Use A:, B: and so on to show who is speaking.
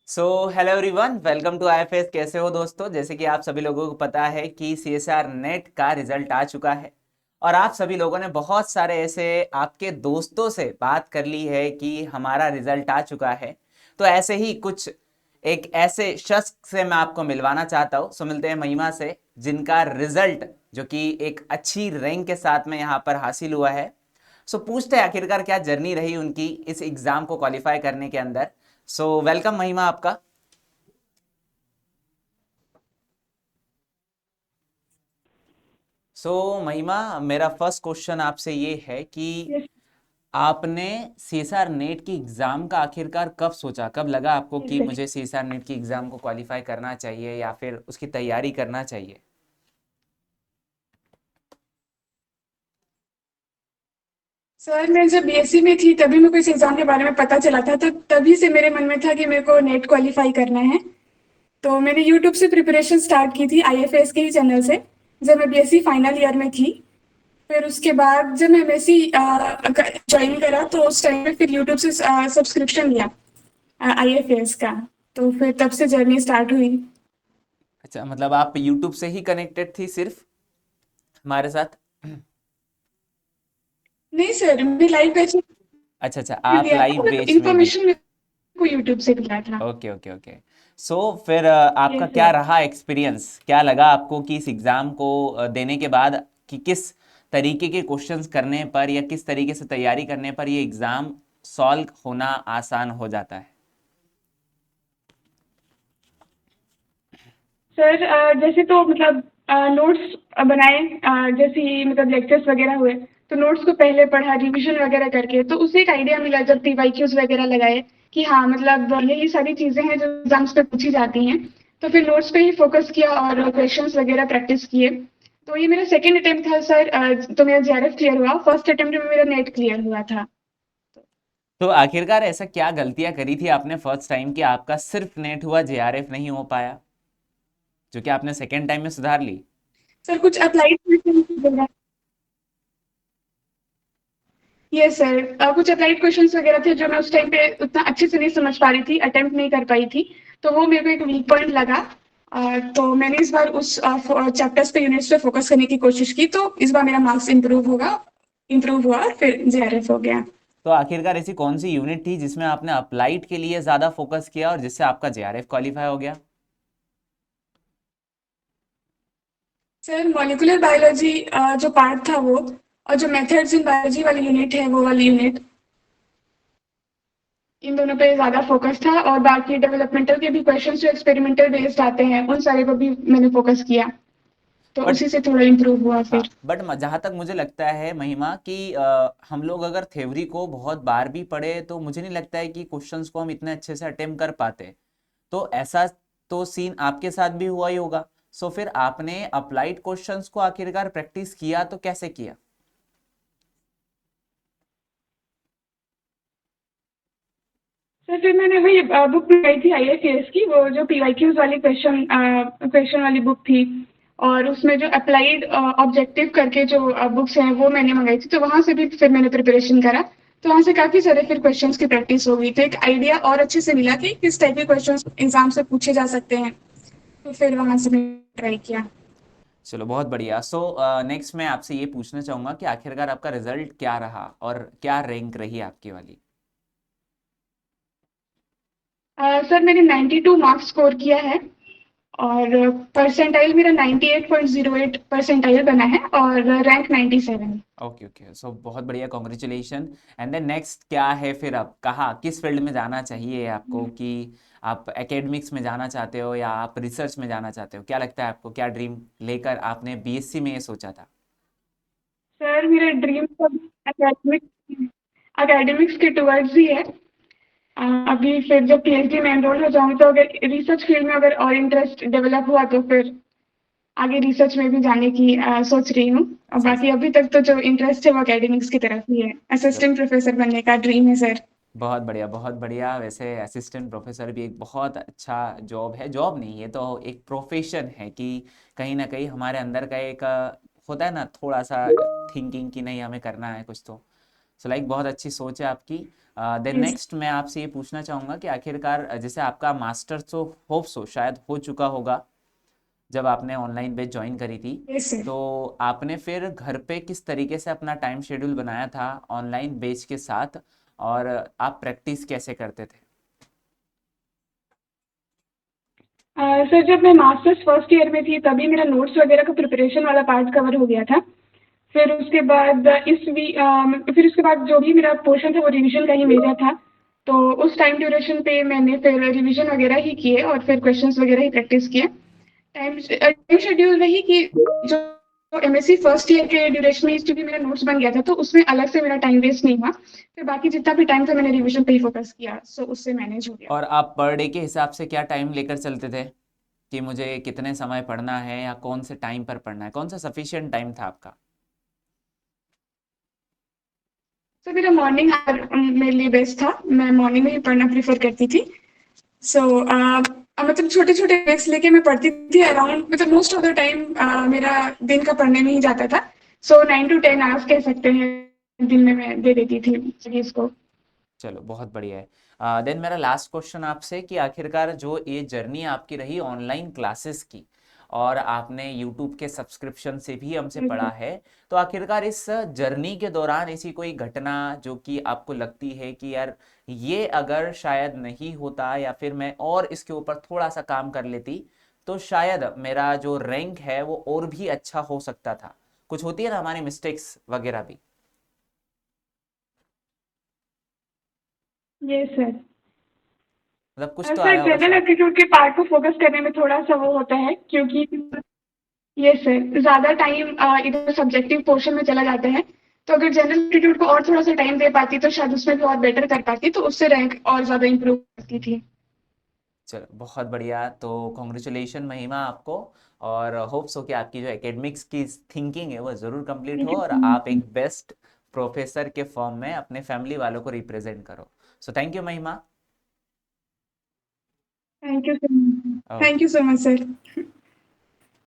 A: So hello everyone, welcome to IFS. कैसे हो दोस्तों? जैसे कि आप सभी लोगों को पता है कि सीएसआर नेट का रिजल्ट आ चुका है और आप सभी लोगों ने बहुत सारे ऐसे आपके दोस्तों से बात कर ली है कि हमारा रिजल्ट आ चुका है। तो ऐसे ही कुछ एक ऐसे शख्स से मैं आपको मिलवाना चाहता हूँ। सो मिलते हैं महिमा से, जिनका रिजल्ट जो कि एक अच्छी रैंक के साथ में यहाँ पर हासिल हुआ है। सो पूछते हैं आखिरकार क्या जर्नी रही उनकी इस एग्जाम को क्वालिफाई करने के अंदर। सो वेलकम महिमा आपका। महिमा, मेरा फर्स्ट क्वेश्चन आपसे ये है कि
B: यस।
A: आपने सीएसआर नेट की एग्जाम का आखिरकार कब सोचा, कब लगा आपको कि
B: यस
A: मुझे सीएसआर नेट की एग्जाम को क्वालिफाई करना चाहिए या फिर उसकी तैयारी करना चाहिए?
B: सर, मैं जब बीएससी में थी तभी मेरे को इस एग्ज़ाम के बारे में पता चला था, तो तभी से मेरे मन में था कि मेरे को नेट क्वालिफाई करना है। तो मैंने यूट्यूब से प्रिपरेशन स्टार्ट की थी आईएफएस के ही चैनल से, जब मैं बीएससी फाइनल ईयर में थी। फिर उसके बाद जब मैं एमएससी ज्वाइन करा तो उस टाइम पे फिर यूट्यूब से सब्सक्रिप्शन लिया आईएफएस का। तो फिर तब से जर्नी स्टार्ट हुई।
A: अच्छा, मतलब आप यूट्यूब से ही कनेक्टेड थी सिर्फ हमारे साथ?
B: नहीं सर, मैं लाइव बैच
A: अच्छा अच्छा,
B: में
A: आप
B: लिया
A: लाइव
B: था,
A: बेच में भी?
B: इन्फॉर्मेशन मेरे को यूट्यूब से मिला था।
A: Okay okay okay. सो फिर आपका
B: यस
A: क्या
B: सर।
A: रहा एक्सपीरियंस, क्या लगा आपको कि इस एग्ज़ाम को देने के बाद कि किस तरीके के क्वेश्चंस करने पर या किस तरीके से तैयारी करने पर ये एग्ज़ाम सॉल्व होना आसान हो जाता है?
B: सर जैसे तो मतलब नोट्स बनाए, जैसे ही मतलब लेक्चर्स वगैरह हुए तो नोट्स को पहले पढ़ा, रिवीजन वगैरह करके तो उससे एक आइडिया मिला जब पीवाईक्यूज वगैरह लगाए कि हाँ मतलब यही सारी चीज़ें हैं जो एग्जाम्स पे पूछी जाती हैं। तो फिर नोट्स पे ही फोकस किया और क्वेश्चंस वगैरह प्रैक्टिस किए। तो ये मेरा सेकेंड अटेम्प्ट था सर। तो मेरा जेआरएफ क्लियर हुआ, फर्स्ट अटेम्प्ट में मेरा नेट क्लियर हुआ था।
A: तो आखिरकार ऐसा क्या गलतियां करी थी आपने फर्स्ट टाइम कि आपका सिर्फ नेट हुआ, जेआरएफ नहीं हो पाया, जो कि आपने सेकेंड टाइम में सुधार ली?
B: सर कुछ अप्लाइड, यस सर, कुछ अप्लाइड क्वेश्चंस वगैरह थे जो मैं उस टाइम पे उतना अच्छे से नहीं समझ पा रही थी, अटेम्प्ट नहीं कर पाई थी। तो वो मेरे को एक वीक पॉइंट लगा। तो मैंने इस बार उस चैप्टर्स पे, यूनिट्स पे फोकस करने की कोशिश की, तो इस बार मेरा मार्क्स इंप्रूव हुआ और फिर जेआरएफ हो गया।
A: तो आखिरकार ऐसी कौन सी यूनिट थी जिसमें आपने अप्लाइड के लिए ज़्यादा फोकस किया और जिससे आपका जेआरएफ क्वालिफाई हो गया?
B: सर मॉलिक्यूलर बायोलॉजी जो पार्ट था वो, और जो मेथड्स इन बायोलॉजी वाली यूनिट है वो वाली यूनिट, इन दोनों पे ज़्यादा फोकस था। और बाकी डेवलपमेंटल के भी क्वेश्चंस जो एक्सपेरिमेंटल बेस्ड आते हैं उन सारे पर भी मैंने फोकस किया। तो
A: बट
B: उसी से थोड़ा इम्प्रूव हुआ
A: हाँ,
B: फिर।
A: बट जहाँ तक मुझे लगता है महिमा कि हम लोग अगर थ्योरी को बहुत बार भी पढ़े तो मुझे नहीं लगता है कि क्वेश्चंस को हम इतने अच्छे से अटेम्प्ट कर पाते। तो ऐसा तो सीन आपके साथ भी हुआ ही होगा। सो फिर आपने अप्लाइड क्वेश्चंस को आखिरकार प्रैक्टिस किया तो कैसे किया?
B: सर फिर मैंने वही बुक मंगाई थी आईएफएस की, वो जो पीवाईक्यूज वाली क्वेश्चन वाली बुक थी। और उसमें जो अप्लाइड ऑब्जेक्टिव करके जो बुक्स हैं वो मैंने मंगाई थी, तो वहां से भी फिर मैंने प्रिपरेशन करा। तो वहां से काफी सारे फिर क्वेश्चंस की प्रैक्टिस हो गई, तो एक आइडिया और अच्छे से मिला कि किस टाइप के क्वेश्चंस एग्जाम से पूछे जा सकते हैं। तो फिर वहां से मैंने ट्राई किया।
A: चलो बहुत बढ़िया। नेक्स्ट मैं आपसे ये पूछना चाहूंगा कि आखिरकार आपका रिजल्ट क्या रहा और क्या रैंक रही आपकी वाली?
B: सर मैंने 92 मार्क्स स्कोर किया है। और परसेंटाइल मेरा 98.08 परसेंटाइल बना है और रैंक 97।
A: ओके ओके, सो बहुत बढ़िया, कॉन्ग्रेचुलेशन। एंड देन नेक्स्ट क्या है फिर? अब कहाँ, किस फील्ड में जाना चाहिए आपको? कि आप एकेडमिक्स में जाना चाहते हो या आप रिसर्च में जाना चाहते हो? क्या लगता है आपको, क्या ड्रीम लेकर आपने बीएससी में ये सोचा था?
B: सर मेरा ड्रीम सब एकेडमिक्स एकेडमिक्स के टुवर्ड्स ही है। अभी फिर जब पीएचडी में एनरोल हो जाऊंगी तो अगर रिसर्च फील्ड में अगर और इंटरेस्ट डेवलप हुआ तो फिर आगे रिसर्च में भी जाने की सोच रही हूँ। और
A: अच्छा
B: बाकी
A: अच्छा।
B: अभी तक तो जो इंटरेस्ट है वो एकेडमिक्स की तरफ ही है, असिस्टेंट प्रोफेसर बनने का ड्रीम है सर।
A: बहुत बढ़िया बहुत बढ़िया। वैसे असिस्टेंट प्रोफेसर भी एक बहुत अच्छा जॉब है, जॉब नहीं, ये तो एक प्रोफेशन है कि कहीं ना कहीं हमारे अंदर का एक होता है ना थोड़ा सा थिंकिंग कि नहीं हमें करना है कुछ तो। सो लाइक बहुत अच्छी सोच है आपकी। देन
B: यस
A: नेक्स्ट मैं आपसे ये पूछना चाहूँगा कि आखिरकार जैसे आपका मास्टर्स तो होप्स हो शायद हो चुका होगा जब आपने ऑनलाइन बैच ज्वाइन करी थी,
B: यस सर।
A: तो आपने फिर घर पे किस तरीके से अपना टाइम शेड्यूल बनाया था ऑनलाइन बैच के साथ, और आप प्रैक्टिस कैसे करते थे?
B: सर जब मैं मास्टर्स फर्स्ट ईयर में थी तभी मेरा नोट्स वगैरह का प्रिपरेशन वाला पार्ट कवर हो गया था। फिर उसके बाद फिर उसके बाद जो भी मेरा पोर्शन था वो रिवीजन का ही मेजर था। तो उस टाइम ड्यूरेशन पे मैंने फिर रिवीजन वगैरह ही किए और फिर क्वेश्चंस वगैरह ही प्रैक्टिस किए। टाइम शेड्यूल रही कि जो एमएससी फर्स्ट ईयर के ड्यूरेशन में क्योंकि मेरा नोट्स बन गया था तो उसमें अलग से मेरा टाइम वेस्ट नहीं हुआ। फिर बाकी जितना भी टाइम था मैंने रिवीजन पे ही फोकस किया, सो उससे मैनेज हो गया।
A: और आप पर डे के हिसाब से क्या टाइम लेकर चलते थे कि मुझे कितने समय पढ़ना है या कौन से टाइम पर पढ़ना है, कौन सा सफिशिएंट टाइम था आपका?
B: तो मेरा मॉर्निंग आवर मेरे लिए बेस्ट था, मैं मॉर्निंग में ही पढ़ना प्रेफर करती थी। सो मतलब छोटे छोटे ब्रेक्स लेके मैं पढ़ती थी अराउंड, मतलब मोस्ट ऑफ द टाइम मेरा दिन का पढ़ने में ही जाता था। सो 9 to 10 आवर्स कह सकते हैं दिन में मैं दे देती थी स्टडीज को।
A: चलो बहुत बढ़िया है। देन मेरा लास्ट क्वेश्चन आपसे कि आखिरकार जो ये जर्नी आपकी रही ऑनलाइन क्लासेस की, और आपने यूट्यूब के सब्सक्रिप्शन से भी हमसे पढ़ा है, तो आखिरकार इस जर्नी के दौरान ऐसी कोई घटना जो कि आपको लगती है कि यार ये अगर शायद नहीं होता या फिर मैं और इसके ऊपर थोड़ा सा काम कर लेती तो शायद मेरा जो रैंक है वो और भी अच्छा हो सकता था, कुछ होती है ना हमारी मिस्टेक्स वगैरह भी?
B: ये सर।
A: मतलब कुछ तो
B: सर
A: आया होगा
B: जनरल
A: शायद।
B: एप्टीट्यूड के पार्ट को फोकस करने में थोड़ा सा वो होता है क्योंकि ये सर ज्यादा टाइम इधर सब्जेक्टिव पोर्शन में चला जाता है। तो अगर जनरल एप्टीट्यूड को और थोड़ा सा टाइम दे पाती तो शायद उसमें भी और बेटर कर पाती, तो उससे रैंक और ज्यादा इंप्रूव करती थी।
A: चलो बहुत बढ़िया, तो कॉन्ग्रेचुलेशन महिमा आपको, और होप्स हो कि आपकी जो एकेडमिक्स की थिंकिंग है वो ज़रूर कंप्लीट
B: थैंक
A: हो
B: यू
A: और
B: सो
A: आप
B: मच।
A: एक बेस्ट प्रोफेसर के फॉर्म में अपने फैमिली वालों को रिप्रेजेंट करो। सो थैंक यू महिमा।
B: Thank you so much. Thank
A: okay.
B: You so much sir.